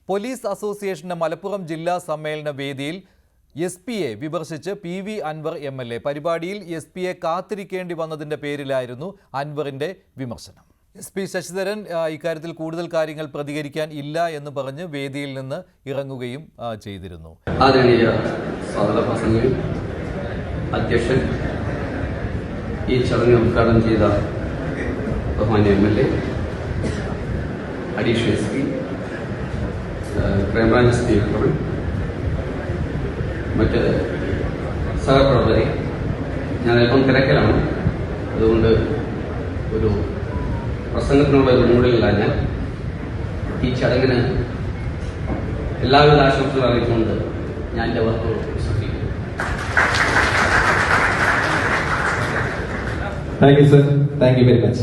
Police അസോസിയേഷന്റെ മലപ്പുറം ജില്ലാ സമ്മേളന വേദിയിൽ എസ്.പിയെ വിമർശിച്ച് പി.വി. അൻവർ എം.എൽ.എ. പരിപാടിയിൽ എസ്.പിയെ കാത്തിരിക്കേണ്ടി വന്നതിന്റെ പേരിലായിരുന്നു അൻവറിന്റെ വിമർശനം. എസ്.പി. ശശിധരൻ ഇക്കാര്യത്തിൽ കൂടുതൽ കാര്യങ്ങൾ പ്രതികരിക്കാൻ ഇല്ല എന്ന് പറഞ്ഞ് വേദിയിൽ നിന്ന് ഇറങ്ങുകയും ചെയ്തിരുന്നു. അധ്യക്ഷൻ ഈ ചടങ്ങ് ഉദ്ഘാടനം ചെയ്ത ബഹുമാന്യ MLA, additional SP, crime branch speaker, മറ്റ് സഹപ്രവർത്തകരെ, ഞാൻ അല്പം തിരക്കിലാണ്, അതുകൊണ്ട് ഒരു പ്രസംഗത്തിനുള്ള ഒരു മൂടിലല്ല. ഞാൻ ഈ ചടങ്ങിന് എല്ലാവിധ ആശംസകൾ അറിയിച്ചുകൊണ്ട് ഞാൻ എൻ്റെ വാക്കുകൾ വിശ്വസിക്കുന്നു. Thank you, sir. Thank you very much.